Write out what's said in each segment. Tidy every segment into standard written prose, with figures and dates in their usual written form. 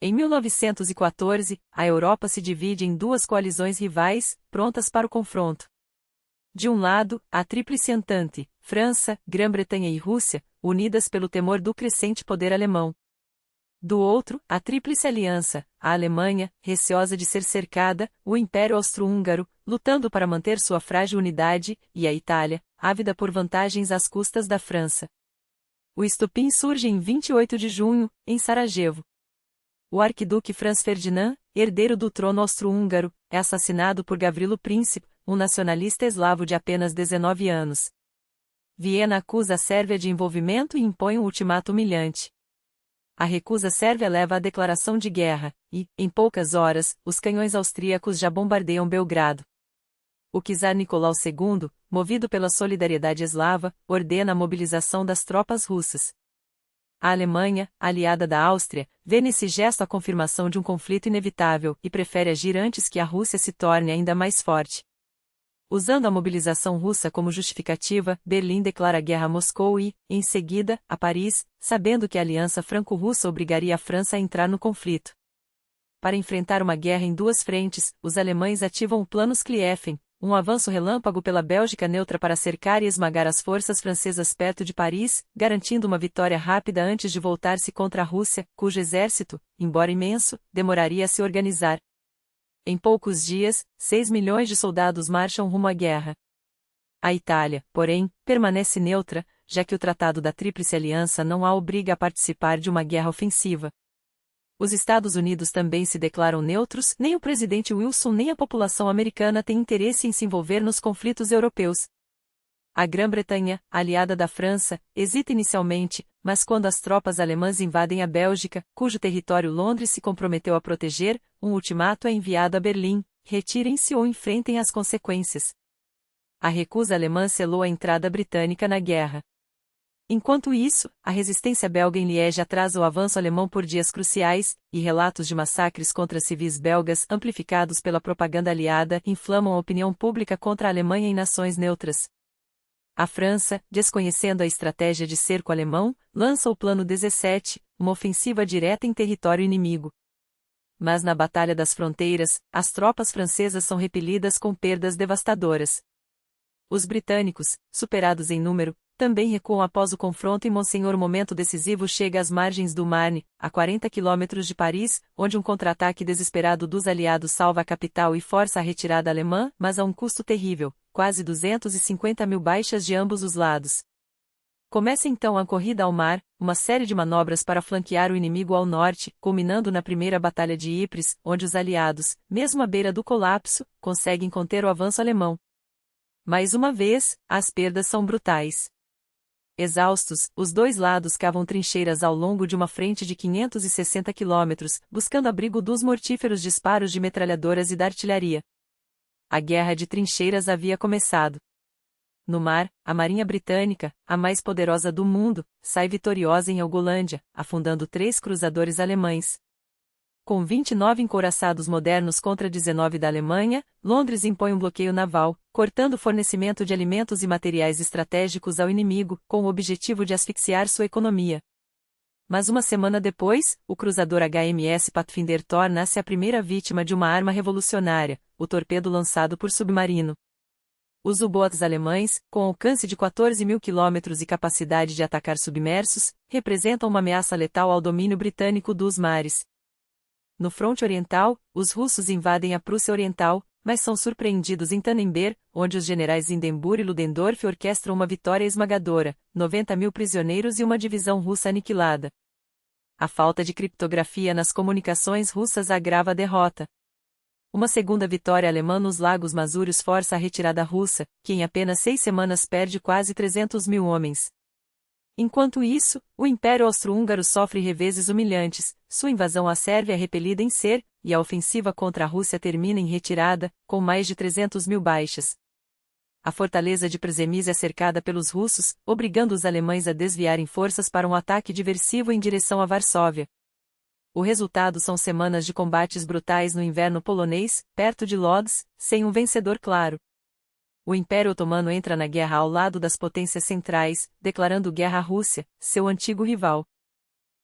Em 1914, a Europa se divide em duas coalizões rivais, prontas para o confronto. De um lado, a Tríplice Entente, França, Grã-Bretanha e Rússia, unidas pelo temor do crescente poder alemão. Do outro, a Tríplice Aliança, a Alemanha, receosa de ser cercada, o Império Austro-Húngaro, lutando para manter sua frágil unidade, e a Itália, ávida por vantagens às custas da França. O estopim surge em 28 de junho, em Sarajevo. O arquiduque Franz Ferdinand, herdeiro do trono austro-húngaro, é assassinado por Gavrilo Princip, um nacionalista eslavo de apenas 19 anos. Viena acusa a Sérvia de envolvimento e impõe um ultimato humilhante. A recusa sérvia leva à declaração de guerra, e, em poucas horas, os canhões austríacos já bombardeiam Belgrado. O czar Nicolau II, movido pela solidariedade eslava, ordena a mobilização das tropas russas. A Alemanha, aliada da Áustria, vê nesse gesto a confirmação de um conflito inevitável e prefere agir antes que a Rússia se torne ainda mais forte. Usando a mobilização russa como justificativa, Berlim declara guerra a Moscou e, em seguida, a Paris, sabendo que a aliança franco-russa obrigaria a França a entrar no conflito. Para enfrentar uma guerra em duas frentes, os alemães ativam o Plano Schlieffen, um avanço relâmpago pela Bélgica neutra para cercar e esmagar as forças francesas perto de Paris, garantindo uma vitória rápida antes de voltar-se contra a Rússia, cujo exército, embora imenso, demoraria a se organizar. Em poucos dias, 6 milhões de soldados marcham rumo à guerra. A Itália, porém, permanece neutra, já que o Tratado da Tríplice Aliança não a obriga a participar de uma guerra ofensiva. Os Estados Unidos também se declaram neutros, nem o presidente Wilson nem a população americana têm interesse em se envolver nos conflitos europeus. A Grã-Bretanha, aliada da França, hesita inicialmente, mas quando as tropas alemãs invadem a Bélgica, cujo território Londres se comprometeu a proteger, um ultimato é enviado a Berlim: retirem-se ou enfrentem as consequências. A recusa alemã selou a entrada britânica na guerra. Enquanto isso, a resistência belga em Liege atrasa o avanço alemão por dias cruciais, e relatos de massacres contra civis belgas amplificados pela propaganda aliada inflamam a opinião pública contra a Alemanha em nações neutras. A França, desconhecendo a estratégia de cerco alemão, lança o Plano 17, uma ofensiva direta em território inimigo. Mas na Batalha das Fronteiras, as tropas francesas são repelidas com perdas devastadoras. Os britânicos, superados em número, também recuam após o confronto e Monsenhor momento decisivo chega às margens do Marne, a 40 quilômetros de Paris, onde um contra-ataque desesperado dos aliados salva a capital e força a retirada alemã, mas a um custo terrível, quase 250 mil baixas de ambos os lados. Começa então a corrida ao mar, uma série de manobras para flanquear o inimigo ao norte, culminando na primeira Batalha de Ypres, onde os aliados, mesmo à beira do colapso, conseguem conter o avanço alemão. Mais uma vez, as perdas são brutais. Exaustos, os dois lados cavam trincheiras ao longo de uma frente de 560 quilômetros, buscando abrigo dos mortíferos disparos de metralhadoras e da artilharia. A guerra de trincheiras havia começado. No mar, a Marinha Britânica, a mais poderosa do mundo, sai vitoriosa em Helgolândia, afundando 3 cruzadores alemães. Com 29 encouraçados modernos contra 19 da Alemanha, Londres impõe um bloqueio naval, cortando o fornecimento de alimentos e materiais estratégicos ao inimigo, com o objetivo de asfixiar sua economia. Mas uma semana depois, o cruzador HMS Pathfinder torna-se a primeira vítima de uma arma revolucionária, o torpedo lançado por submarino. Os U-boats alemães, com alcance de 14 mil quilômetros e capacidade de atacar submersos, representam uma ameaça letal ao domínio britânico dos mares. No fronte oriental, os russos invadem a Prússia Oriental, mas são surpreendidos em Tannenberg, onde os generais Hindenburg e Ludendorff orquestram uma vitória esmagadora, 90 mil prisioneiros e uma divisão russa aniquilada. A falta de criptografia nas comunicações russas agrava a derrota. Uma segunda vitória alemã nos Lagos Masúrios força a retirada russa, que em apenas 6 semanas perde quase 300 mil homens. Enquanto isso, o Império Austro-Húngaro sofre reveses humilhantes, sua invasão à Sérvia é repelida em Ser, e a ofensiva contra a Rússia termina em retirada, com mais de 300 mil baixas. A fortaleza de Przemyśl é cercada pelos russos, obrigando os alemães a desviarem forças para um ataque diversivo em direção a Varsóvia. O resultado são semanas de combates brutais no inverno polonês, perto de Lodz, sem um vencedor claro. O Império Otomano entra na guerra ao lado das potências centrais, declarando guerra à Rússia, seu antigo rival.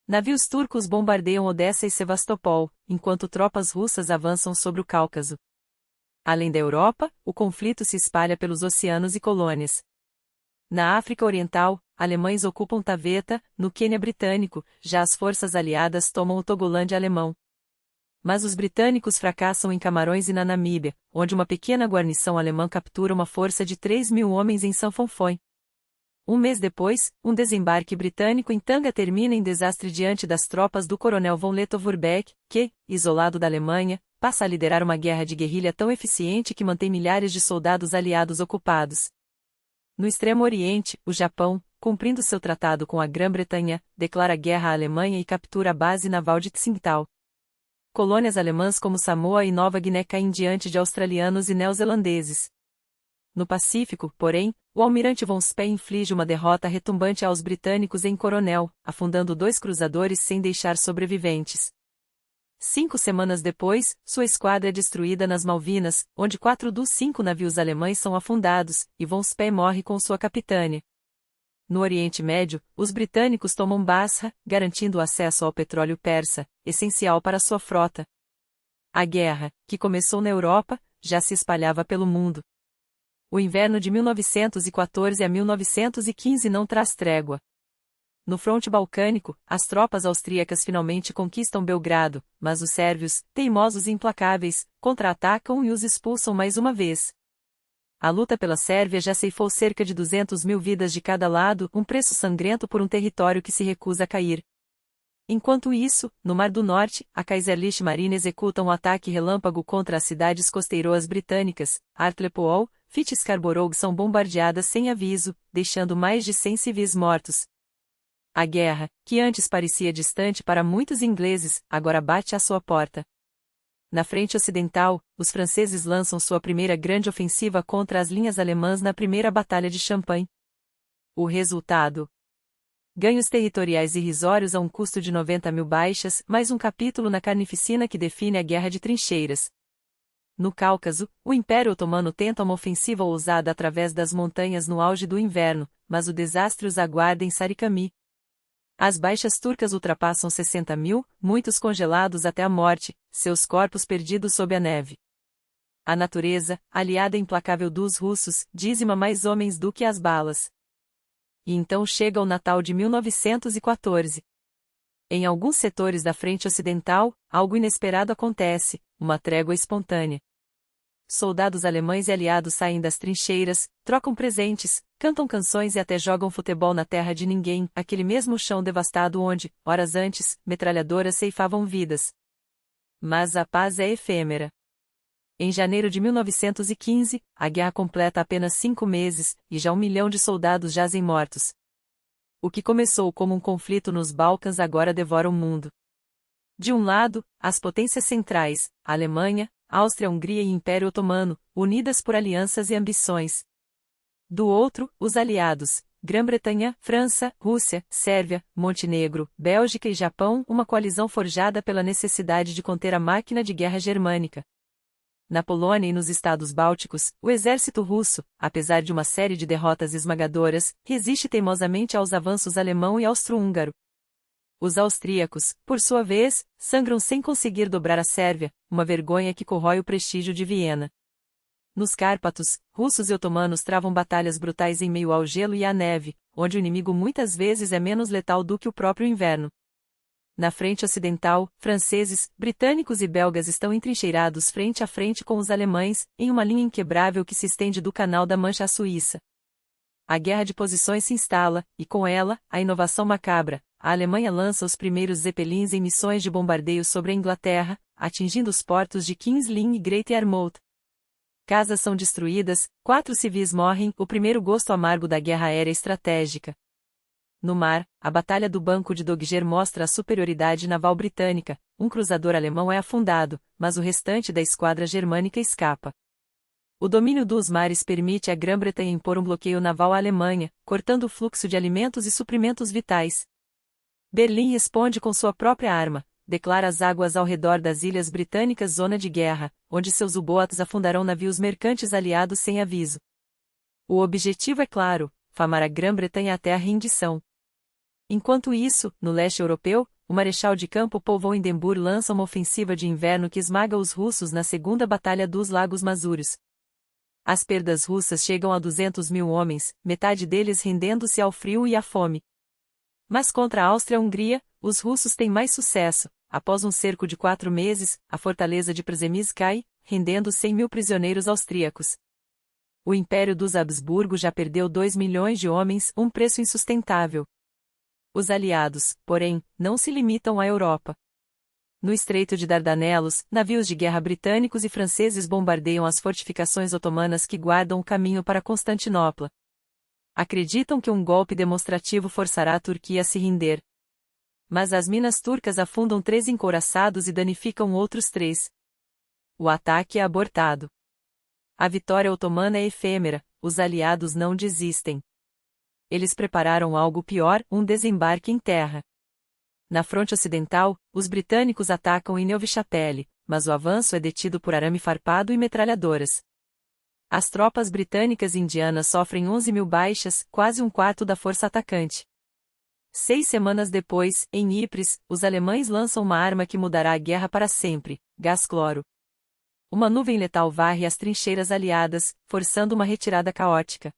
Navios turcos bombardeiam Odessa e Sevastopol, enquanto tropas russas avançam sobre o Cáucaso. Além da Europa, o conflito se espalha pelos oceanos e colônias. Na África Oriental, alemães ocupam Taveta, no Quênia britânico, já as forças aliadas tomam o Togolândia alemão. Mas os britânicos fracassam em Camarões e na Namíbia, onde uma pequena guarnição alemã captura uma força de 3.000 homens em Sanfonfon. Um mês depois, um desembarque britânico em Tanga termina em desastre diante das tropas do coronel von Lettow-Vorbeck, que, isolado da Alemanha, passa a liderar uma guerra de guerrilha tão eficiente que mantém milhares de soldados aliados ocupados. No Extremo Oriente, o Japão, cumprindo seu tratado com a Grã-Bretanha, declara guerra à Alemanha e captura a base naval de Tsingtao. Colônias alemãs como Samoa e Nova Guiné caem diante de australianos e neozelandeses. No Pacífico, porém, o almirante von Spee inflige uma derrota retumbante aos britânicos em Coronel, afundando 2 cruzadores sem deixar sobreviventes. 5 semanas depois, sua esquadra é destruída nas Malvinas, onde 4 dos 5 navios alemães são afundados, e von Spee morre com sua capitânia. No Oriente Médio, os britânicos tomam Basra, garantindo o acesso ao petróleo persa, essencial para sua frota. A guerra, que começou na Europa, já se espalhava pelo mundo. O inverno de 1914 a 1915 não traz trégua. No fronte balcânico, as tropas austríacas finalmente conquistam Belgrado, mas os sérvios, teimosos e implacáveis, contra-atacam e os expulsam mais uma vez. A luta pela Sérvia já ceifou cerca de 200.000 vidas de cada lado, um preço sangrento por um território que se recusa a cair. Enquanto isso, no Mar do Norte, a Kaiserliche Marine executa um ataque relâmpago contra as cidades costeiroas britânicas. Hartlepool, Fitch e Scarborough são bombardeadas sem aviso, deixando mais de 100 civis mortos. A guerra, que antes parecia distante para muitos ingleses, agora bate à sua porta. Na frente ocidental, os franceses lançam sua primeira grande ofensiva contra as linhas alemãs na primeira Batalha de Champagne. O resultado: ganhos territoriais irrisórios a um custo de 90.000 baixas, mais um capítulo na carnificina que define a Guerra de Trincheiras. No Cáucaso, o Império Otomano tenta uma ofensiva ousada através das montanhas no auge do inverno, mas o desastre os aguarda em Sarikami. As baixas turcas ultrapassam 60.000, muitos congelados até a morte, seus corpos perdidos sob a neve. A natureza, aliada implacável dos russos, dizima mais homens do que as balas. E então chega o Natal de 1914. Em alguns setores da frente ocidental, algo inesperado acontece, uma trégua espontânea. Soldados alemães e aliados saem das trincheiras, trocam presentes, cantam canções e até jogam futebol na terra de ninguém, aquele mesmo chão devastado onde, horas antes, metralhadoras ceifavam vidas. Mas a paz é efêmera. Em janeiro de 1915, a guerra completa apenas 5 meses, e já 1 milhão de soldados jazem mortos. O que começou como um conflito nos Balcãs agora devora o mundo. De um lado, as potências centrais, a Alemanha, Áustria-Hungria e Império Otomano, unidas por alianças e ambições. Do outro, os aliados, Grã-Bretanha, França, Rússia, Sérvia, Montenegro, Bélgica e Japão, uma coalizão forjada pela necessidade de conter a máquina de guerra germânica. Na Polônia e nos Estados Bálticos, o exército russo, apesar de uma série de derrotas esmagadoras, resiste teimosamente aos avanços alemão e austro-húngaro. Os austríacos, por sua vez, sangram sem conseguir dobrar a Sérvia, uma vergonha que corrói o prestígio de Viena. Nos Cárpatos, russos e otomanos travam batalhas brutais em meio ao gelo e à neve, onde o inimigo muitas vezes é menos letal do que o próprio inverno. Na frente ocidental, franceses, britânicos e belgas estão entrincheirados frente a frente com os alemães, em uma linha inquebrável que se estende do Canal da Mancha à Suíça. A guerra de posições se instala, e com ela, a inovação macabra. A Alemanha lança os primeiros Zeppelins em missões de bombardeio sobre a Inglaterra, atingindo os portos de King's Lynn e Great Yarmouth. Casas são destruídas, 4 civis morrem, o primeiro gosto amargo da guerra aérea estratégica. No mar, a Batalha do Banco de Dogger mostra a superioridade naval britânica, um cruzador alemão é afundado, mas o restante da esquadra germânica escapa. O domínio dos mares permite à Grã-Bretanha impor um bloqueio naval à Alemanha, cortando o fluxo de alimentos e suprimentos vitais. Berlim responde com sua própria arma, declara as águas ao redor das ilhas britânicas zona de guerra, onde seus U-boats afundarão navios mercantes aliados sem aviso. O objetivo é claro, famar a Grã-Bretanha até a rendição. Enquanto isso, no leste europeu, o marechal de campo Paul von Hindenburg lança uma ofensiva de inverno que esmaga os russos na Segunda Batalha dos Lagos Mazúrios. As perdas russas chegam a 200.000 homens, metade deles rendendo-se ao frio e à fome. Mas contra a Áustria-Hungria, os russos têm mais sucesso. Após um cerco de 4 meses, a fortaleza de Przemyśl cai, rendendo 100.000 prisioneiros austríacos. O Império dos Habsburgo já perdeu 2 milhões de homens, um preço insustentável. Os aliados, porém, não se limitam à Europa. No Estreito de Dardanelos, navios de guerra britânicos e franceses bombardeiam as fortificações otomanas que guardam o caminho para Constantinopla. Acreditam que um golpe demonstrativo forçará a Turquia a se render. Mas as minas turcas afundam 3 encouraçados e danificam outros 3. O ataque é abortado. A vitória otomana é efêmera, os aliados não desistem. Eles prepararam algo pior, um desembarque em terra. Na fronte ocidental, os britânicos atacam em Neuve-Chapelle, mas o avanço é detido por arame farpado e metralhadoras. As tropas britânicas e indianas sofrem 11.000 baixas, quase um quarto da força atacante. 6 semanas depois, em Ypres, os alemães lançam uma arma que mudará a guerra para sempre, gás cloro. Uma nuvem letal varre as trincheiras aliadas, forçando uma retirada caótica.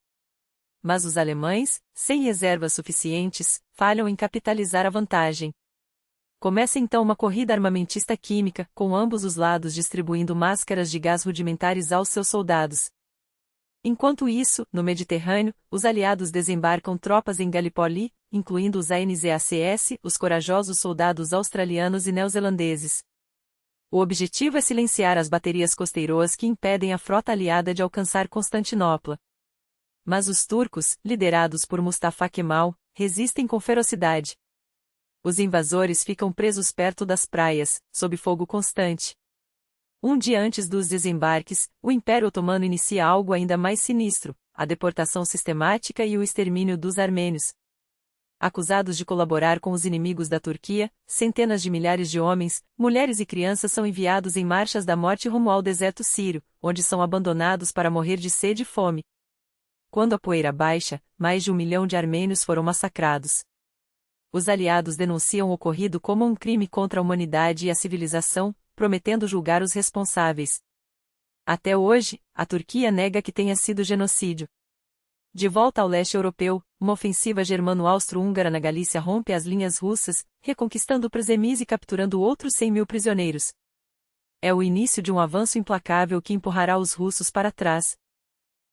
Mas os alemães, sem reservas suficientes, falham em capitalizar a vantagem. Começa então uma corrida armamentista química, com ambos os lados distribuindo máscaras de gás rudimentares aos seus soldados. Enquanto isso, no Mediterrâneo, os aliados desembarcam tropas em Gallipoli, incluindo os ANZACS, os corajosos soldados australianos e neozelandeses. O objetivo é silenciar as baterias costeiroas que impedem a frota aliada de alcançar Constantinopla. Mas os turcos, liderados por Mustafa Kemal, resistem com ferocidade. Os invasores ficam presos perto das praias, sob fogo constante. Um dia antes dos desembarques, o Império Otomano inicia algo ainda mais sinistro, a deportação sistemática e o extermínio dos armênios. Acusados de colaborar com os inimigos da Turquia, centenas de milhares de homens, mulheres e crianças são enviados em marchas da morte rumo ao deserto sírio, onde são abandonados para morrer de sede e fome. Quando a poeira baixa, mais de 1 milhão de armênios foram massacrados. Os aliados denunciam o ocorrido como um crime contra a humanidade e a civilização, prometendo julgar os responsáveis. Até hoje, a Turquia nega que tenha sido genocídio. De volta ao leste europeu, uma ofensiva germano-austro-húngara na Galícia rompe as linhas russas, reconquistando Przemyśl e capturando outros 100.000 prisioneiros. É o início de um avanço implacável que empurrará os russos para trás.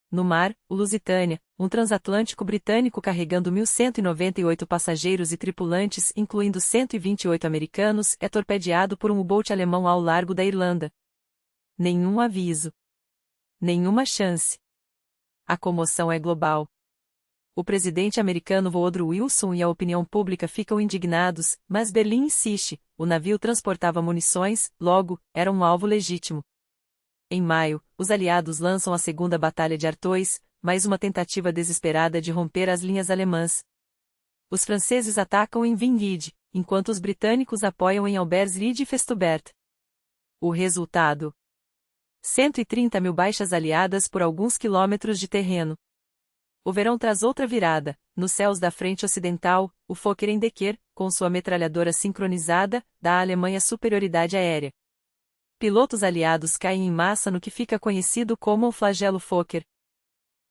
No mar, o Lusitânia, um transatlântico britânico carregando 1.198 passageiros e tripulantes, incluindo 128 americanos, é torpedeado por um U-boat alemão ao largo da Irlanda. Nenhum aviso. Nenhuma chance. A comoção é global. O presidente americano Woodrow Wilson e a opinião pública ficam indignados, mas Berlim insiste, o navio transportava munições, logo, era um alvo legítimo. Em maio, os aliados lançam a Segunda Batalha de Artois, mais uma tentativa desesperada de romper as linhas alemãs. Os franceses atacam em Vinlide, enquanto os britânicos apoiam em Alberts-Ried e Festubert. O resultado: 130.000 baixas aliadas por alguns quilômetros de terreno. O verão traz outra virada. Nos céus da frente ocidental, o Fokker-Endecker, com sua metralhadora sincronizada, dá à Alemanha superioridade aérea. Pilotos aliados caem em massa no que fica conhecido como o flagelo Fokker.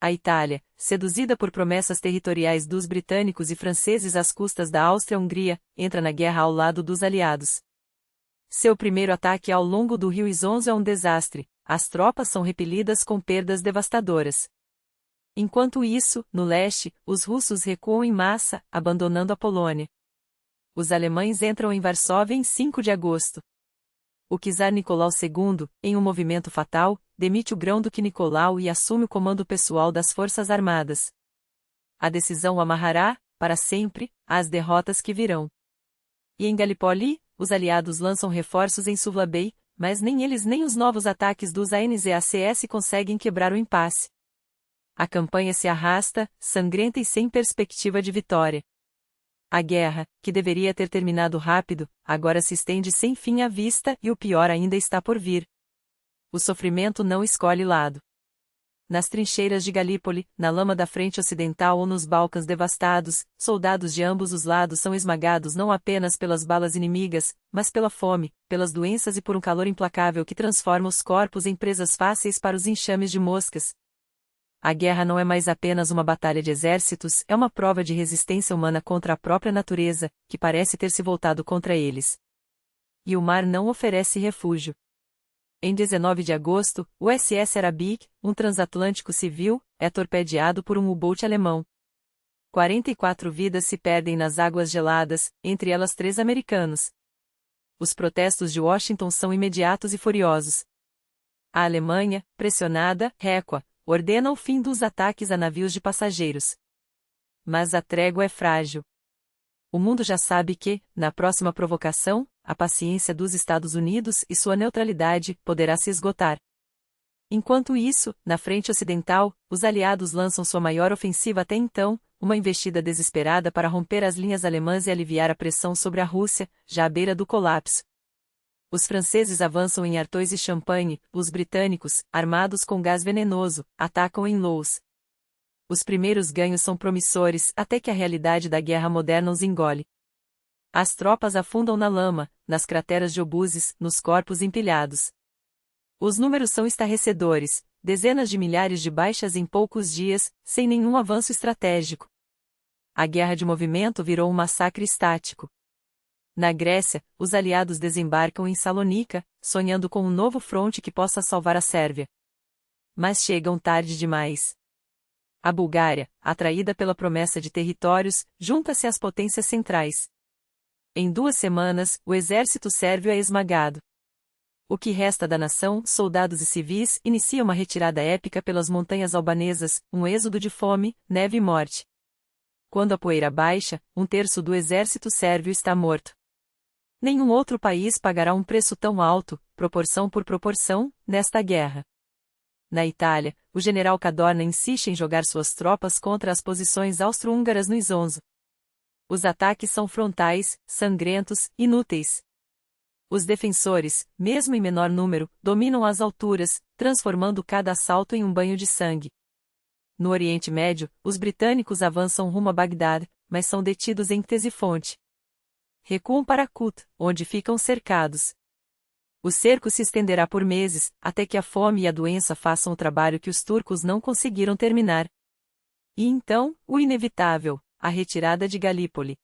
A Itália, seduzida por promessas territoriais dos britânicos e franceses às custas da Áustria-Hungria, entra na guerra ao lado dos aliados. Seu primeiro ataque ao longo do rio Isonzo é um desastre, as tropas são repelidas com perdas devastadoras. Enquanto isso, no leste, os russos recuam em massa, abandonando a Polônia. Os alemães entram em Varsóvia em 5 de agosto. O czar Nicolau II, em um movimento fatal, demite o grão-duque Nicolau e assume o comando pessoal das Forças Armadas. A decisão o amarrará, para sempre, às derrotas que virão. E em Gallipoli, os aliados lançam reforços em Suvla Bay, mas nem eles nem os novos ataques dos ANZACS conseguem quebrar o impasse. A campanha se arrasta, sangrenta e sem perspectiva de vitória. A guerra, que deveria ter terminado rápido, agora se estende sem fim à vista e o pior ainda está por vir. O sofrimento não escolhe lado. nas trincheiras de Galípoli, na lama da frente ocidental ou nos Balcãs devastados, soldados de ambos os lados são esmagados não apenas pelas balas inimigas, mas pela fome, pelas doenças e por um calor implacável que transforma os corpos em presas fáceis para os enxames de moscas. A guerra não é mais apenas uma batalha de exércitos, é uma prova de resistência humana contra a própria natureza, que parece ter se voltado contra eles. E o mar não oferece refúgio. Em 19 de agosto, o SS Arabic, um transatlântico civil, é torpedeado por um U-boat alemão. 44 vidas se perdem nas águas geladas, entre elas 3 americanos. Os protestos de Washington são imediatos e furiosos. A Alemanha, pressionada, recua, ordena o fim dos ataques a navios de passageiros. Mas a trégua é frágil. O mundo já sabe que, na próxima provocação, a paciência dos Estados Unidos e sua neutralidade poderá se esgotar. Enquanto isso, na frente ocidental, os aliados lançam sua maior ofensiva até então, uma investida desesperada para romper as linhas alemãs e aliviar a pressão sobre a Rússia, já à beira do colapso. Os franceses avançam em Artois e Champagne, os britânicos, armados com gás venenoso, atacam em Loos. Os primeiros ganhos são promissores até que a realidade da guerra moderna os engole. As tropas afundam na lama, nas crateras de obuses, nos corpos empilhados. Os números são estarrecedores, dezenas de milhares de baixas em poucos dias, sem nenhum avanço estratégico. A guerra de movimento virou um massacre estático. Na Grécia, os aliados desembarcam em Salônica, sonhando com um novo fronte que possa salvar a Sérvia. Mas chegam tarde demais. A Bulgária, atraída pela promessa de territórios, junta-se às potências centrais. Em 2 semanas, o exército sérvio é esmagado. O que resta da nação, soldados e civis, inicia uma retirada épica pelas montanhas albanesas, um êxodo de fome, neve e morte. Quando a poeira baixa, 1/3 do exército sérvio está morto. Nenhum outro país pagará um preço tão alto, proporção por proporção, nesta guerra. Na Itália, o general Cadorna insiste em jogar suas tropas contra as posições austro-húngaras no Isonzo. Os ataques são frontais, sangrentos, inúteis. Os defensores, mesmo em menor número, dominam as alturas, transformando cada assalto em um banho de sangue. No Oriente Médio, os britânicos avançam rumo a Bagdad, mas são detidos em Ctesifonte. Recuam para Kut, onde ficam cercados. O cerco se estenderá por meses, até que a fome e a doença façam o trabalho que os turcos não conseguiram terminar. E então, o inevitável, a retirada de Galípoli.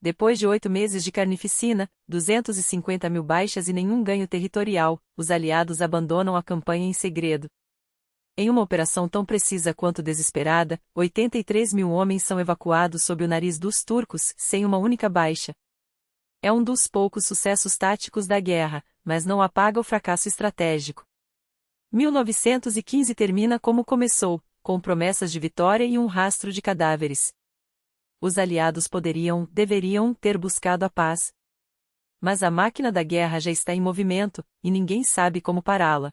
Depois de 8 meses de carnificina, 250 mil baixas e nenhum ganho territorial, os aliados abandonam a campanha em segredo. Em uma operação tão precisa quanto desesperada, 83 mil homens são evacuados sob o nariz dos turcos, sem uma única baixa. É um dos poucos sucessos táticos da guerra, mas não apaga o fracasso estratégico. 1915 termina como começou, com promessas de vitória e um rastro de cadáveres. Os aliados deveriam ter buscado a paz. Mas a máquina da guerra já está em movimento, e ninguém sabe como pará-la.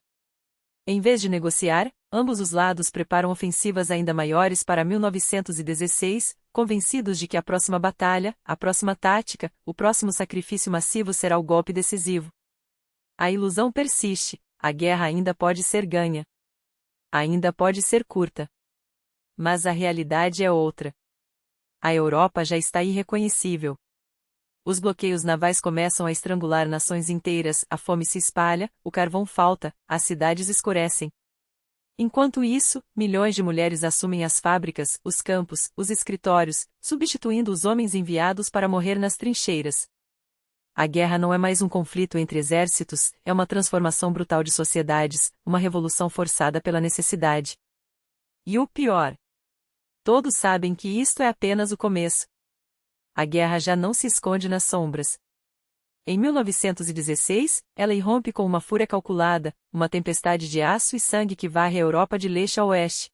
Em vez de negociar, ambos os lados preparam ofensivas ainda maiores para 1916, convencidos de que a próxima batalha, a próxima tática, o próximo sacrifício massivo será o golpe decisivo. A ilusão persiste, a guerra ainda pode ser ganha. Ainda pode ser curta. Mas a realidade é outra. A Europa já está irreconhecível. Os bloqueios navais começam a estrangular nações inteiras, a fome se espalha, o carvão falta, as cidades escurecem. Enquanto isso, milhões de mulheres assumem as fábricas, os campos, os escritórios, substituindo os homens enviados para morrer nas trincheiras. A guerra não é mais um conflito entre exércitos, é uma transformação brutal de sociedades, uma revolução forçada pela necessidade. E o pior: todos sabem que isto é apenas o começo. A guerra já não se esconde nas sombras. Em 1916, ela irrompe com uma fúria calculada, uma tempestade de aço e sangue que varre a Europa de leste a oeste.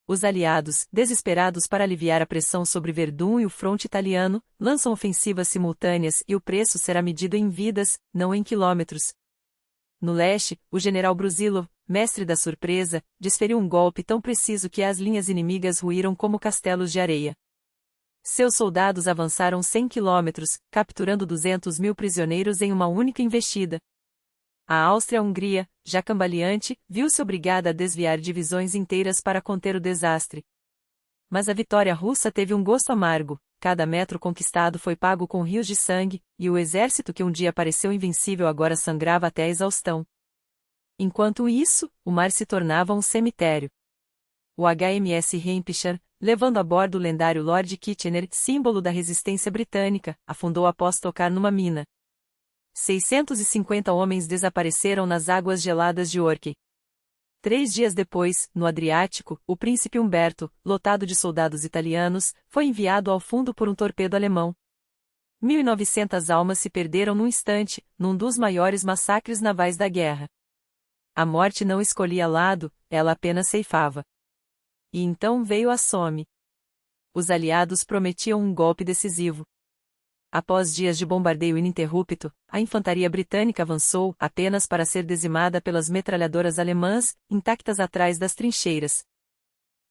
Os aliados, desesperados para aliviar a pressão sobre Verdun e o fronte italiano, lançam ofensivas simultâneas e o preço será medido em vidas, não em quilômetros. No leste, o general Brusilov, mestre da surpresa, desferiu um golpe tão preciso que as linhas inimigas ruíram como castelos de areia. Seus soldados avançaram 100 quilômetros, capturando 200 mil prisioneiros em uma única investida. A Áustria-Hungria, já cambaleante, viu-se obrigada a desviar divisões inteiras para conter o desastre. Mas a vitória russa teve um gosto amargo, cada metro conquistado foi pago com rios de sangue, e o exército que um dia pareceu invencível agora sangrava até a exaustão. Enquanto isso, o mar se tornava um cemitério. O HMS Hampshire, levando a bordo o lendário Lord Kitchener, símbolo da resistência britânica, afundou após tocar numa mina. 650 homens desapareceram nas águas geladas de Orkney. 3 dias depois, no Adriático, o príncipe Umberto, lotado de soldados italianos, foi enviado ao fundo por um torpedo alemão. 1.900 almas se perderam num instante, num dos maiores massacres navais da guerra. A morte não escolhia lado, ela apenas ceifava. E então veio a Somme. Os aliados prometiam um golpe decisivo. Após dias de bombardeio ininterrupto, a infantaria britânica avançou apenas para ser dizimada pelas metralhadoras alemãs, intactas atrás das trincheiras.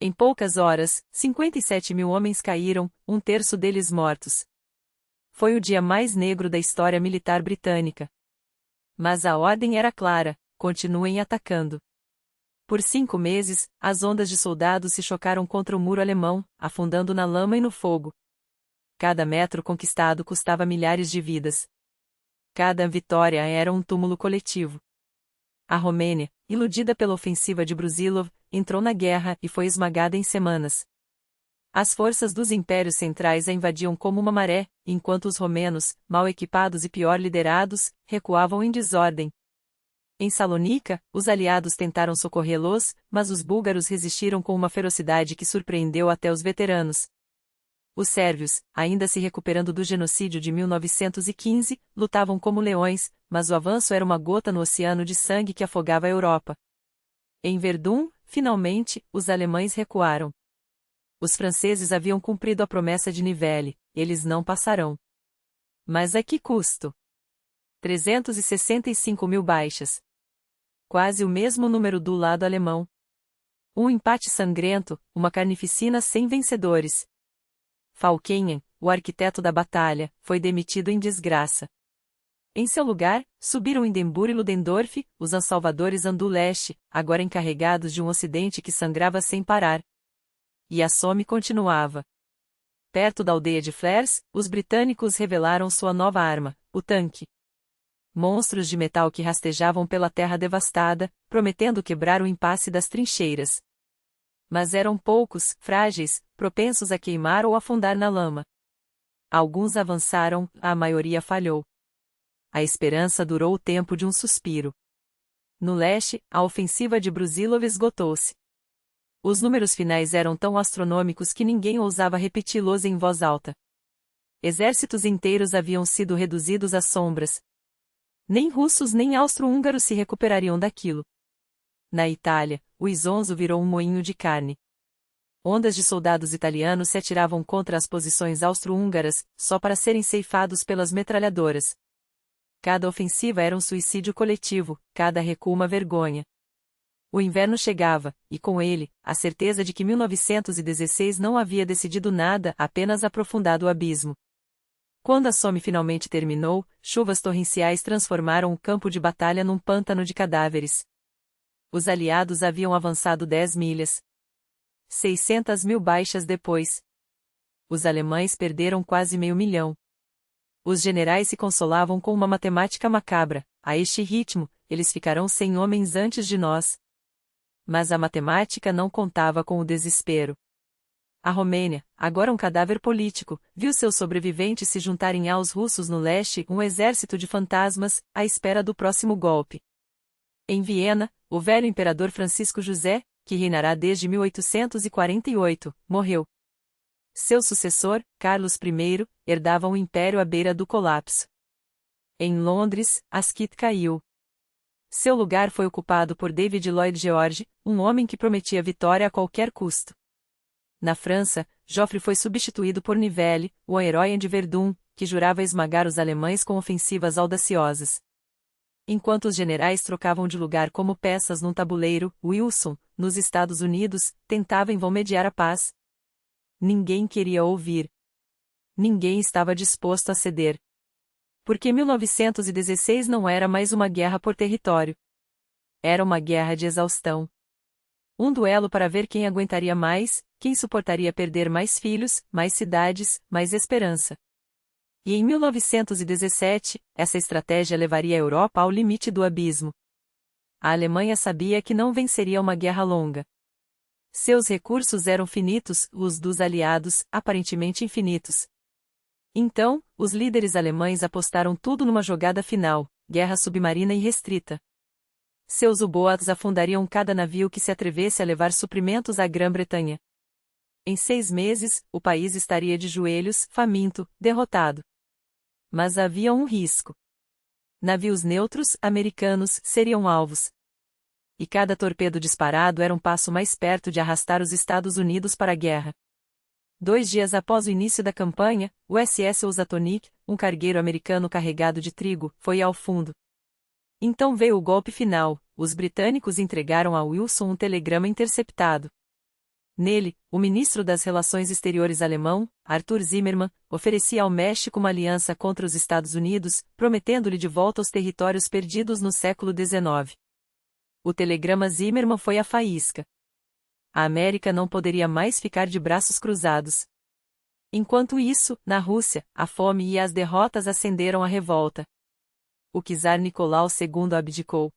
Em poucas horas, 57.000 homens caíram, um terço deles mortos. Foi o dia mais negro da história militar britânica. Mas a ordem era clara: continuem atacando. Por 5 meses, as ondas de soldados se chocaram contra o muro alemão, afundando na lama e no fogo. Cada metro conquistado custava milhares de vidas. Cada vitória era um túmulo coletivo. A Romênia, iludida pela ofensiva de Brusilov, entrou na guerra e foi esmagada em semanas. As forças dos impérios centrais a invadiam como uma maré, enquanto os romenos, mal equipados e pior liderados, recuavam em desordem. Em Salônica, os aliados tentaram socorrê-los, mas os búlgaros resistiram com uma ferocidade que surpreendeu até os veteranos. Os sérvios, ainda se recuperando do genocídio de 1915, lutavam como leões, mas o avanço era uma gota no oceano de sangue que afogava a Europa. Em Verdun, finalmente, os alemães recuaram. Os franceses haviam cumprido a promessa de Nivelle: eles não passarão. Mas a que custo? 365.000 baixas. Quase o mesmo número do lado alemão. Um empate sangrento, uma carnificina sem vencedores. Falkenhayn, o arquiteto da batalha, foi demitido em desgraça. Em seu lugar, subiram Hindenburg e Ludendorff, os ansalvadores Andu-Leste, agora encarregados de um ocidente que sangrava sem parar. E a Somme continuava. Perto da aldeia de Flers, os britânicos revelaram sua nova arma, o tanque. Monstros de metal que rastejavam pela terra devastada, prometendo quebrar o impasse das trincheiras. Mas eram poucos, frágeis, propensos a queimar ou afundar na lama. Alguns avançaram, a maioria falhou. A esperança durou o tempo de um suspiro. No leste, a ofensiva de Brusilov esgotou-se. Os números finais eram tão astronômicos que ninguém ousava repeti-los em voz alta. Exércitos inteiros haviam sido reduzidos às sombras. Nem russos nem austro-húngaros se recuperariam daquilo. Na Itália, o Isonzo virou um moinho de carne. Ondas de soldados italianos se atiravam contra as posições austro-húngaras, só para serem ceifados pelas metralhadoras. Cada ofensiva era um suicídio coletivo, cada recuo uma vergonha. O inverno chegava, e com ele, a certeza de que 1916 não havia decidido nada, apenas aprofundado o abismo. Quando a Somme finalmente terminou, chuvas torrenciais transformaram o campo de batalha num pântano de cadáveres. Os aliados haviam avançado 10 milhas. 600.000 baixas depois. Os alemães perderam quase 500.000. Os generais se consolavam com uma matemática macabra: a este ritmo, eles ficarão 100 homens antes de nós. Mas a matemática não contava com o desespero. A Romênia, agora um cadáver político, viu seus sobreviventes se juntarem aos russos no leste, um exército de fantasmas, à espera do próximo golpe. Em Viena, o velho imperador Francisco José, que reinará desde 1848, morreu. Seu sucessor, Carlos I, herdava um império à beira do colapso. Em Londres, Ascot caiu. Seu lugar foi ocupado por David Lloyd George, um homem que prometia vitória a qualquer custo. Na França, Joffre foi substituído por Nivelle, o herói de Verdun, que jurava esmagar os alemães com ofensivas audaciosas. Enquanto os generais trocavam de lugar como peças num tabuleiro, Wilson, nos Estados Unidos, tentava em vão mediar a paz. Ninguém queria ouvir. Ninguém estava disposto a ceder. Porque 1916 não era mais uma guerra por território. Era uma guerra de exaustão. Um duelo para ver quem aguentaria mais, quem suportaria perder mais filhos, mais cidades, mais esperança. E em 1917, essa estratégia levaria a Europa ao limite do abismo. A Alemanha sabia que não venceria uma guerra longa. Seus recursos eram finitos, os dos aliados, aparentemente infinitos. Então, os líderes alemães apostaram tudo numa jogada final, guerra submarina irrestrita. Seus U-boats afundariam cada navio que se atrevesse a levar suprimentos à Grã-Bretanha. Em 6 meses, o país estaria de joelhos, faminto, derrotado. Mas havia um risco. Navios neutros, americanos, seriam alvos. E cada torpedo disparado era um passo mais perto de arrastar os Estados Unidos para a guerra. 2 dias após o início da campanha, o SS Housatonic, um cargueiro americano carregado de trigo, foi ao fundo. Então veio o golpe final, os britânicos entregaram a Wilson um telegrama interceptado. Nele, o ministro das Relações Exteriores alemão, Arthur Zimmermann, oferecia ao México uma aliança contra os Estados Unidos, prometendo-lhe de volta os territórios perdidos no século XIX. O telegrama Zimmermann foi a faísca. A América não poderia mais ficar de braços cruzados. Enquanto isso, na Rússia, a fome e as derrotas acenderam a revolta. O czar Nicolau II abdicou.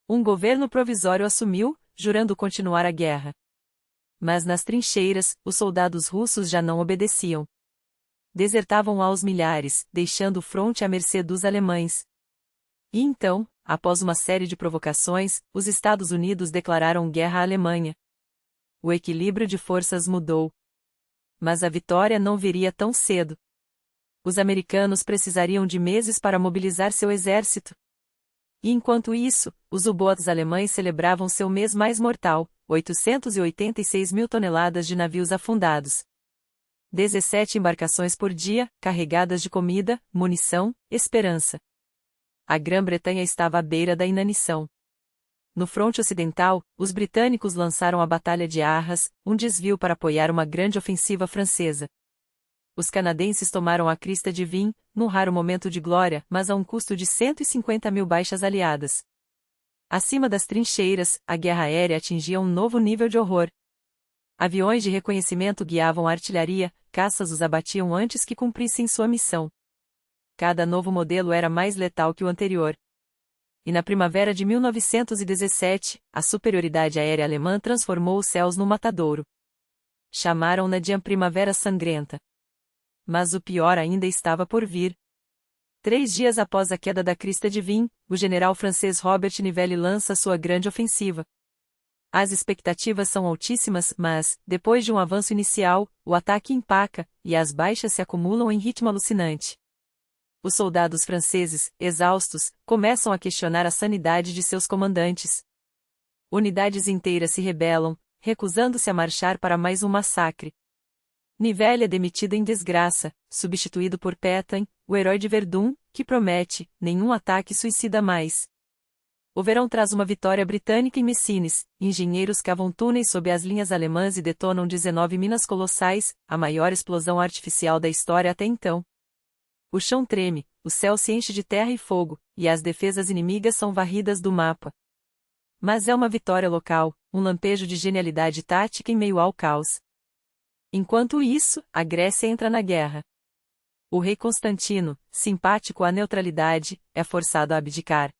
Um governo provisório assumiu, jurando continuar a guerra. Mas nas trincheiras, os soldados russos já não obedeciam. Desertavam aos milhares, deixando o fronte à mercê dos alemães. E então, após uma série de provocações, os Estados Unidos declararam guerra à Alemanha. O equilíbrio de forças mudou. Mas a vitória não viria tão cedo. Os americanos precisariam de meses para mobilizar seu exército. E enquanto isso, os U-boats alemães celebravam seu mês mais mortal, 886 mil toneladas de navios afundados. 17 embarcações por dia, carregadas de comida, munição, esperança. A Grã-Bretanha estava à beira da inanição. No fronte ocidental, os britânicos lançaram a Batalha de Arras, um desvio para apoiar uma grande ofensiva francesa. Os canadenses tomaram a crista de Vimy, num raro momento de glória, mas a um custo de 150 mil baixas aliadas. Acima das trincheiras, a guerra aérea atingia um novo nível de horror. Aviões de reconhecimento guiavam a artilharia, caças os abatiam antes que cumprissem sua missão. Cada novo modelo era mais letal que o anterior. E na primavera de 1917, a superioridade aérea alemã transformou os céus num matadouro. Chamaram-na de a Primavera Sangrenta. Mas o pior ainda estava por vir. 3 dias após a queda da crista de Vimy, o general francês Robert Nivelle lança sua grande ofensiva. As expectativas são altíssimas, mas, depois de um avanço inicial, o ataque empaca, e as baixas se acumulam em ritmo alucinante. Os soldados franceses, exaustos, começam a questionar a sanidade de seus comandantes. Unidades inteiras se rebelam, recusando-se a marchar para mais um massacre. Nivelle é demitido em desgraça, substituído por Pétain, o herói de Verdun, que promete, nenhum ataque suicida mais. O verão traz uma vitória britânica em Messines, engenheiros cavam túneis sob as linhas alemãs e detonam 19 minas colossais, a maior explosão artificial da história até então. O chão treme, o céu se enche de terra e fogo, e as defesas inimigas são varridas do mapa. Mas é uma vitória local, um lampejo de genialidade tática em meio ao caos. Enquanto isso, a Grécia entra na guerra. O rei Constantino, simpático à neutralidade, é forçado a abdicar.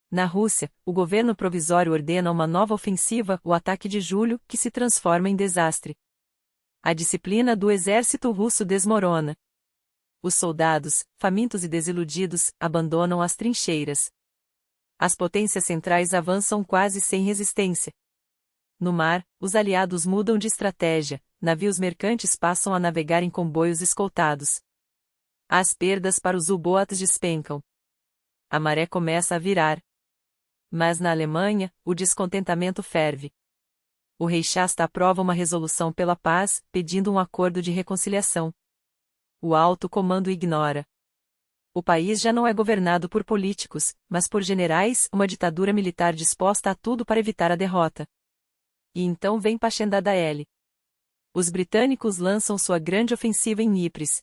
Na Rússia, o governo provisório ordena uma nova ofensiva, o ataque de julho, que se transforma em desastre. A disciplina do exército russo desmorona. Os soldados, famintos e desiludidos, abandonam as trincheiras. As potências centrais avançam quase sem resistência. No mar, os aliados mudam de estratégia, navios mercantes passam a navegar em comboios escoltados. As perdas para os U-boats despencam. A maré começa a virar. Mas na Alemanha, o descontentamento ferve. O rei Shasta aprova uma resolução pela paz, pedindo um acordo de reconciliação. O alto comando ignora. O país já não é governado por políticos, mas por generais, uma ditadura militar disposta a tudo para evitar a derrota. E então vem Passchendaele. Os britânicos lançam sua grande ofensiva em Ypres.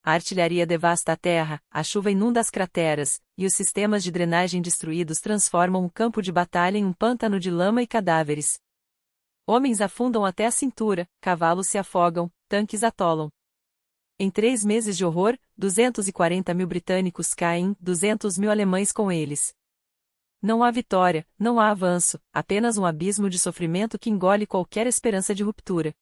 A artilharia devasta a terra, a chuva inunda as crateras, e os sistemas de drenagem destruídos transformam o campo de batalha em um pântano de lama e cadáveres. Homens afundam até a cintura, cavalos se afogam, tanques atolam. Em 3 meses de horror, 240 mil britânicos caem, 200 mil alemães com eles. Não há vitória, não há avanço, apenas um abismo de sofrimento que engole qualquer esperança de ruptura.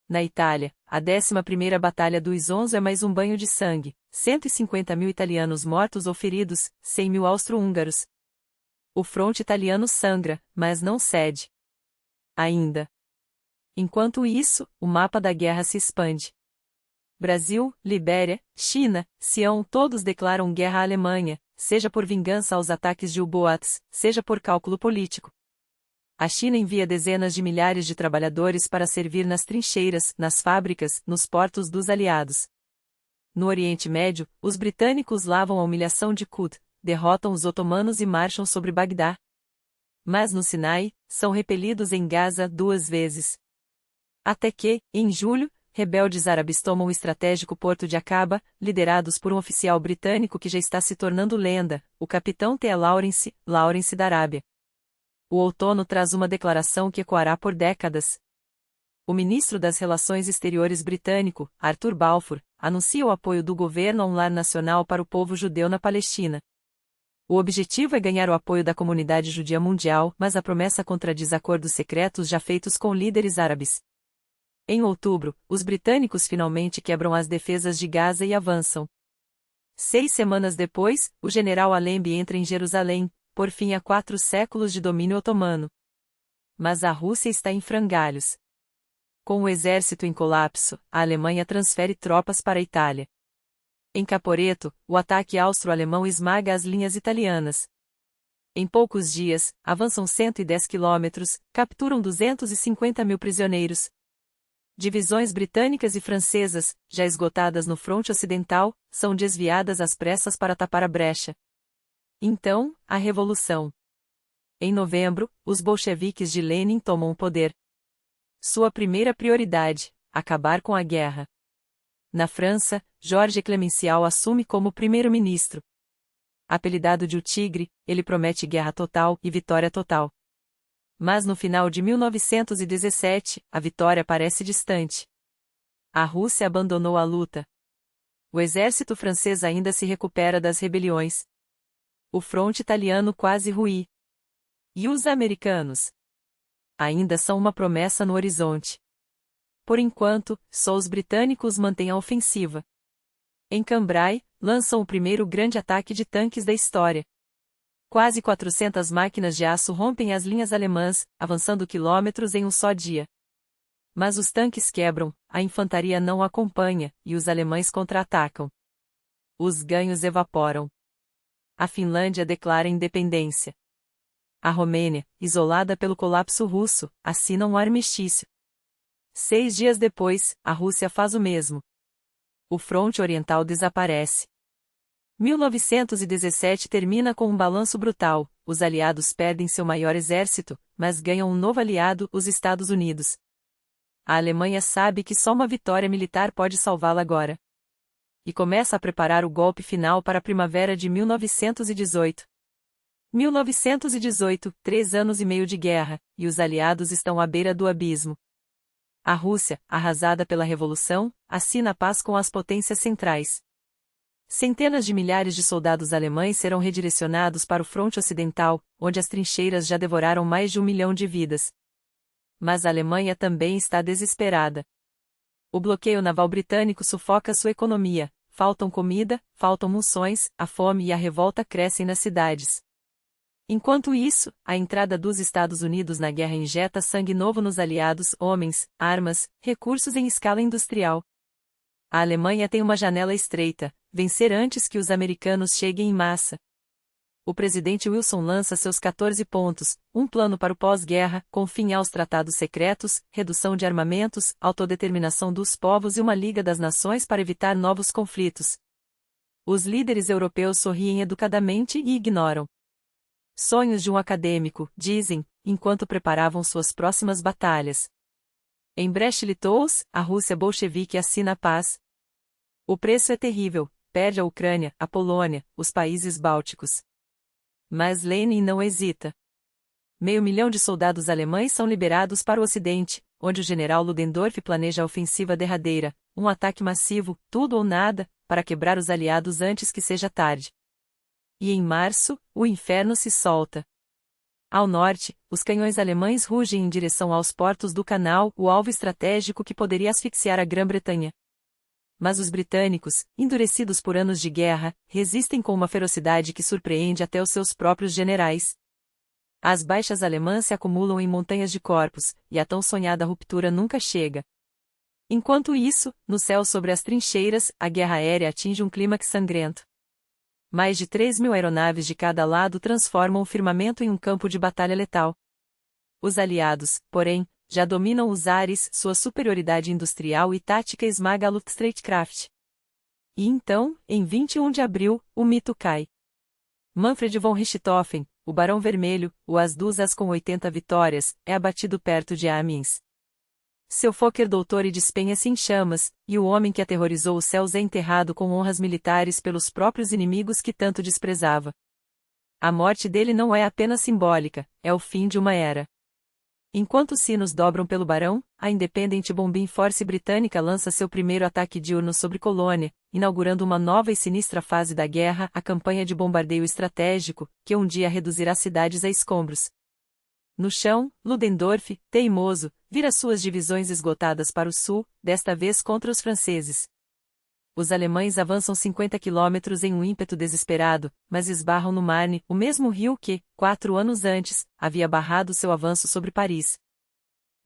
Na Itália, a 11ª Batalha do Isonzo é mais um banho de sangue, 150 mil italianos mortos ou feridos, 100 mil austro-húngaros. O fronte italiano sangra, mas não cede. Ainda. Enquanto isso, o mapa da guerra se expande. Brasil, Libéria, China, Sião todos declaram guerra à Alemanha, seja por vingança aos ataques de U-Boats, seja por cálculo político. A China envia dezenas de milhares de trabalhadores para servir nas trincheiras, nas fábricas, nos portos dos aliados. No Oriente Médio, os britânicos lavam a humilhação de Qud, derrotam os otomanos e marcham sobre Bagdá. Mas no Sinai, são repelidos em Gaza 2 vezes. Até que, em julho, rebeldes árabes tomam o estratégico porto de Aqaba, liderados por um oficial britânico que já está se tornando lenda, o capitão T. Lawrence da Arábia. O outono traz uma declaração que ecoará por décadas. O ministro das Relações Exteriores britânico, Arthur Balfour, anuncia o apoio do governo a um lar nacional para o povo judeu na Palestina. O objetivo é ganhar o apoio da comunidade judia mundial, mas a promessa contradiz acordos secretos já feitos com líderes árabes. Em outubro, os britânicos finalmente quebram as defesas de Gaza e avançam. 6 semanas depois, o general Allenby entra em Jerusalém, por fim a 4 séculos de domínio otomano. Mas a Rússia está em frangalhos. Com o exército em colapso, a Alemanha transfere tropas para a Itália. Em Caporetto, o ataque austro-alemão esmaga as linhas italianas. Em poucos dias, avançam 110 quilômetros, capturam 250 mil prisioneiros. Divisões britânicas e francesas, já esgotadas no fronte ocidental, são desviadas às pressas para tapar a brecha. Então, a Revolução. Em novembro, os bolcheviques de Lenin tomam o poder. Sua primeira prioridade, acabar com a guerra. Na França, Georges Clemenceau assume como primeiro-ministro. Apelidado de O Tigre, ele promete guerra total e vitória total. Mas no final de 1917, a vitória parece distante. A Rússia abandonou a luta. O exército francês ainda se recupera das rebeliões. O fronte italiano quase ruí. E os americanos? Ainda são uma promessa no horizonte. Por enquanto, só os britânicos mantêm a ofensiva. Em Cambrai, lançam o primeiro grande ataque de tanques da história. Quase 400 máquinas de aço rompem as linhas alemãs, avançando quilômetros em um só dia. Mas os tanques quebram, a infantaria não acompanha, e os alemães contra-atacam. Os ganhos evaporam. A Finlândia declara independência. A Romênia, isolada pelo colapso russo, assina um armistício. 6 dias depois, a Rússia faz o mesmo. O fronte oriental desaparece. 1917 termina com um balanço brutal, os aliados perdem seu maior exército, mas ganham um novo aliado, os Estados Unidos. A Alemanha sabe que só uma vitória militar pode salvá-la agora. E começa a preparar o golpe final para a primavera de 1918. 1918, 3 anos e meio de guerra, e os aliados estão à beira do abismo. A Rússia, arrasada pela Revolução, assina a paz com as potências centrais. Centenas de milhares de soldados alemães serão redirecionados para o fronte ocidental, onde as trincheiras já devoraram mais de 1 milhão de vidas. Mas a Alemanha também está desesperada. O bloqueio naval britânico sufoca sua economia, faltam comida, faltam munições, a fome e a revolta crescem nas cidades. Enquanto isso, a entrada dos Estados Unidos na guerra injeta sangue novo nos aliados, homens, armas, recursos em escala industrial. A Alemanha tem uma janela estreita, vencer antes que os americanos cheguem em massa. O presidente Wilson lança seus 14 pontos, um plano para o pós-guerra, com fim aos tratados secretos, redução de armamentos, autodeterminação dos povos e uma Liga das Nações para evitar novos conflitos. Os líderes europeus sorriem educadamente e ignoram. Sonhos de um acadêmico, dizem, enquanto preparavam suas próximas batalhas. Em Brest-Litovsk, a Rússia bolchevique assina a paz. O preço é terrível, perde a Ucrânia, a Polônia, os países bálticos. Mas Lenin não hesita. 500.000 de soldados alemães são liberados para o Ocidente, onde o general Ludendorff planeja a ofensiva derradeira, um ataque massivo, tudo ou nada, para quebrar os aliados antes que seja tarde. E em março, o inferno se solta. Ao norte, os canhões alemães rugem em direção aos portos do canal, o alvo estratégico que poderia asfixiar a Grã-Bretanha. Mas os britânicos, endurecidos por anos de guerra, resistem com uma ferocidade que surpreende até os seus próprios generais. As baixas alemãs se acumulam em montanhas de corpos, e a tão sonhada ruptura nunca chega. Enquanto isso, no céu sobre as trincheiras, a guerra aérea atinge um clímax sangrento. Mais de 3.000 aeronaves de cada lado transformam o firmamento em um campo de batalha letal. Os aliados, porém, já dominam os ares, sua superioridade industrial e tática esmaga a Luftstreitkräfte. E então, em 21 de abril, o mito cai. Manfred von Richthofen, o Barão Vermelho, o As dos As com 80 vitórias, é abatido perto de Amiens. Seu Fokker doutor e despenha-se em chamas, e o homem que aterrorizou os céus é enterrado com honras militares pelos próprios inimigos que tanto desprezava. A morte dele não é apenas simbólica, é o fim de uma era. Enquanto os sinos dobram pelo Barão, a Independent Bombing Force britânica lança seu primeiro ataque diurno sobre Colônia, inaugurando uma nova e sinistra fase da guerra, a campanha de bombardeio estratégico, que um dia reduzirá cidades a escombros. No chão, Ludendorff, teimoso, vira suas divisões esgotadas para o sul, desta vez contra os franceses. Os alemães avançam 50 quilômetros em um ímpeto desesperado, mas esbarram no Marne, o mesmo rio que, 4 anos antes, havia barrado seu avanço sobre Paris.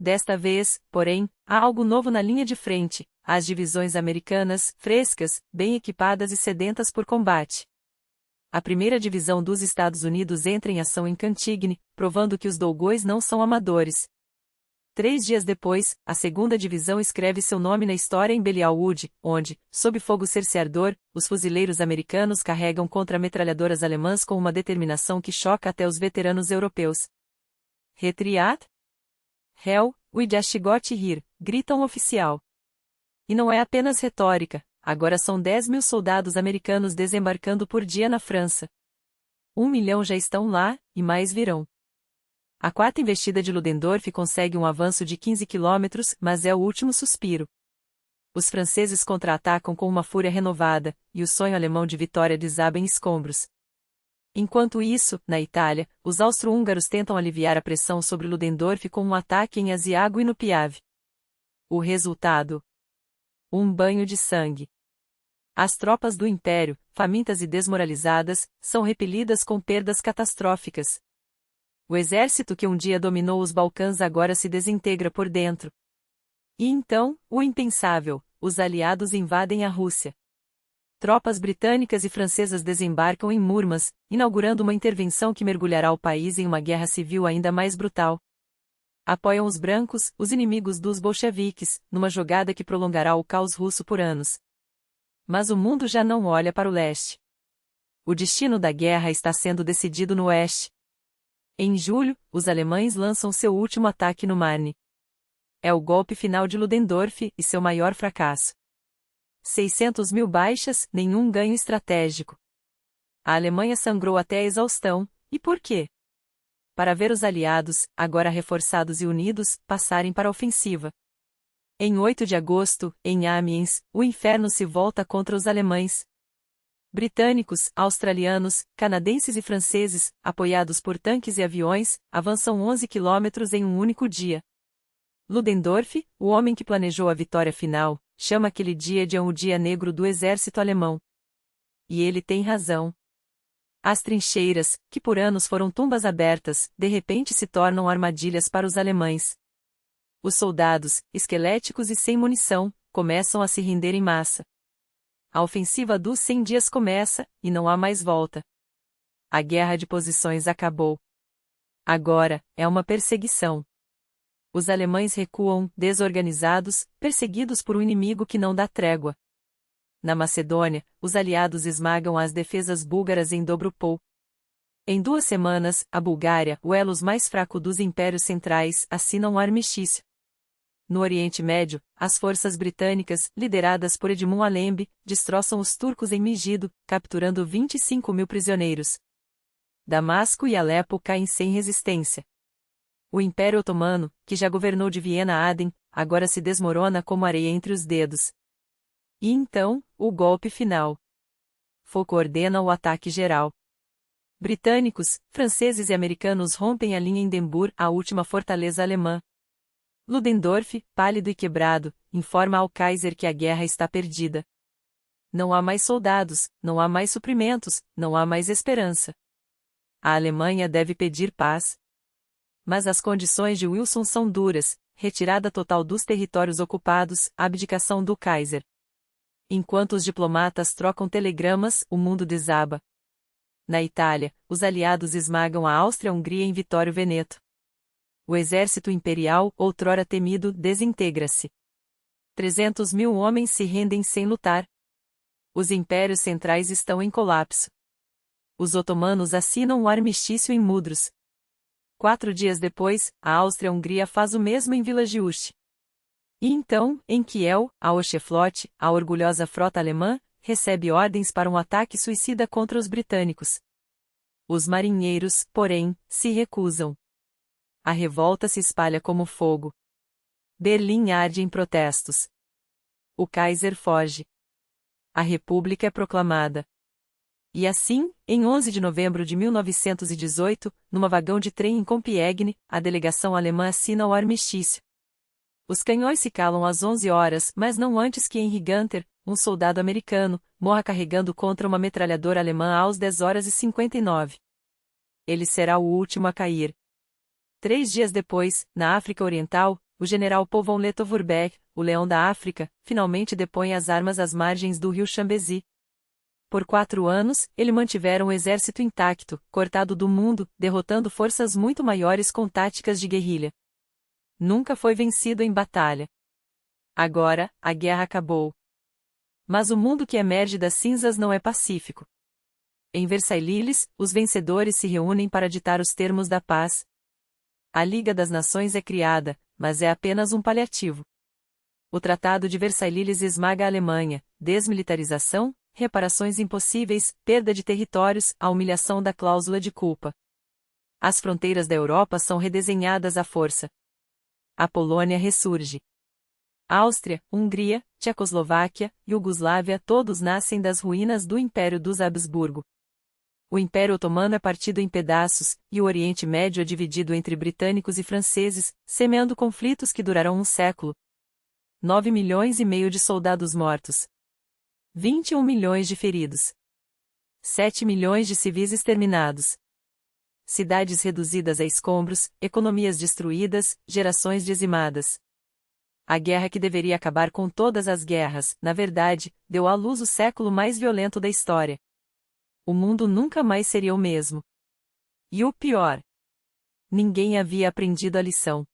Desta vez, porém, há algo novo na linha de frente, as divisões americanas, frescas, bem equipadas e sedentas por combate. A primeira divisão dos Estados Unidos entra em ação em Cantigny, provando que os doughboys não são amadores. 3 dias depois, a segunda divisão escreve seu nome na história em Belial Wood, onde, sob fogo cerceador, os fuzileiros americanos carregam contra metralhadoras alemãs com uma determinação que choca até os veteranos europeus. Retriat? Hell, we just got here, grita um oficial. E não é apenas retórica, agora são 10.000 soldados americanos desembarcando por dia na França. 1 milhão já estão lá, e mais virão. A quarta investida de Ludendorff consegue um avanço de 15 quilômetros, mas é o último suspiro. Os franceses contra-atacam com uma fúria renovada, e o sonho alemão de vitória desaba em escombros. Enquanto isso, na Itália, os austro-húngaros tentam aliviar a pressão sobre Ludendorff com um ataque em Asiago e no Piave. O resultado? Um banho de sangue. As tropas do Império, famintas e desmoralizadas, são repelidas com perdas catastróficas. O exército que um dia dominou os Balcãs agora se desintegra por dentro. E então, o impensável, os aliados invadem a Rússia. Tropas britânicas e francesas desembarcam em Murmansk, inaugurando uma intervenção que mergulhará o país em uma guerra civil ainda mais brutal. Apoiam os brancos, os inimigos dos bolcheviques, numa jogada que prolongará o caos russo por anos. Mas o mundo já não olha para o leste. O destino da guerra está sendo decidido no oeste. Em julho, os alemães lançam seu último ataque no Marne. É o golpe final de Ludendorff e seu maior fracasso. 600.000 baixas, nenhum ganho estratégico. A Alemanha sangrou até a exaustão, e por quê? Para ver os aliados, agora reforçados e unidos, passarem para a ofensiva. Em 8 de agosto, em Amiens, o inferno se volta contra os alemães. Britânicos, australianos, canadenses e franceses, apoiados por tanques e aviões, avançam 11 quilômetros em um único dia. Ludendorff, o homem que planejou a vitória final, chama aquele dia de o Dia Negro do exército alemão. E ele tem razão. As trincheiras, que por anos foram tumbas abertas, de repente se tornam armadilhas para os alemães. Os soldados, esqueléticos e sem munição, começam a se render em massa. A ofensiva dos 100 dias começa, e não há mais volta. A guerra de posições acabou. Agora, é uma perseguição. Os alemães recuam, desorganizados, perseguidos por um inimigo que não dá trégua. Na Macedônia, os aliados esmagam as defesas búlgaras em Dobrupol. Em 2 semanas, a Bulgária, o elo mais fraco dos impérios centrais, assina um armistício. No Oriente Médio, as forças britânicas, lideradas por Edmund Allenby, destroçam os turcos em Megido, capturando 25.000 prisioneiros. Damasco e Alepo caem sem resistência. O Império Otomano, que já governou de Viena a Aden, agora se desmorona como areia entre os dedos. E então, o golpe final. Foucault ordena o ataque geral. Britânicos, franceses e americanos rompem a linha Hindenburg, a última fortaleza alemã. Ludendorff, pálido e quebrado, informa ao Kaiser que a guerra está perdida. Não há mais soldados, não há mais suprimentos, não há mais esperança. A Alemanha deve pedir paz. Mas as condições de Wilson são duras: retirada total dos territórios ocupados, abdicação do Kaiser. Enquanto os diplomatas trocam telegramas, o mundo desaba. Na Itália, os aliados esmagam a Áustria-Hungria em Vittorio Veneto. O exército imperial, outrora temido, desintegra-se. 300.000 homens se rendem sem lutar. Os impérios centrais estão em colapso. Os otomanos assinam o armistício em Mudros. 4 dias depois, a Áustria-Hungria faz o mesmo em Vila Giusti. E então, em Kiel, a Hocheflotte, a orgulhosa frota alemã, recebe ordens para um ataque suicida contra os britânicos. Os marinheiros, porém, se recusam. A revolta se espalha como fogo. Berlim arde em protestos. O Kaiser foge. A República é proclamada. E assim, em 11 de novembro de 1918, numa vagão de trem em Compiègne, a delegação alemã assina o armistício. Os canhões se calam às 11 horas, mas não antes que Henry Gunter, um soldado americano, morra carregando contra uma metralhadora alemã às 10 horas e 59. Ele será o último a cair. 3 dias depois, na África Oriental, o general Paul von Lettow-Vorbeck, o Leão da África, finalmente depõe as armas às margens do rio Chambezi. Por 4 anos, ele mantivera um exército intacto, cortado do mundo, derrotando forças muito maiores com táticas de guerrilha. Nunca foi vencido em batalha. Agora, a guerra acabou. Mas o mundo que emerge das cinzas não é pacífico. Em Versailles, os vencedores se reúnem para ditar os termos da paz. A Liga das Nações é criada, mas é apenas um paliativo. O Tratado de Versailles esmaga a Alemanha: desmilitarização, reparações impossíveis, perda de territórios, a humilhação da cláusula de culpa. As fronteiras da Europa são redesenhadas à força. A Polônia ressurge. Áustria, Hungria, Tchecoslováquia, Iugoslávia, todos nascem das ruínas do Império dos Habsburgo. O Império Otomano é partido em pedaços, e o Oriente Médio é dividido entre britânicos e franceses, semeando conflitos que durarão um século. 9,5 milhões de soldados mortos. 21 milhões de feridos. 7 milhões de civis exterminados. Cidades reduzidas a escombros, economias destruídas, gerações dizimadas. A guerra que deveria acabar com todas as guerras, na verdade, deu à luz o século mais violento da história. O mundo nunca mais seria o mesmo. E o pior: ninguém havia aprendido a lição.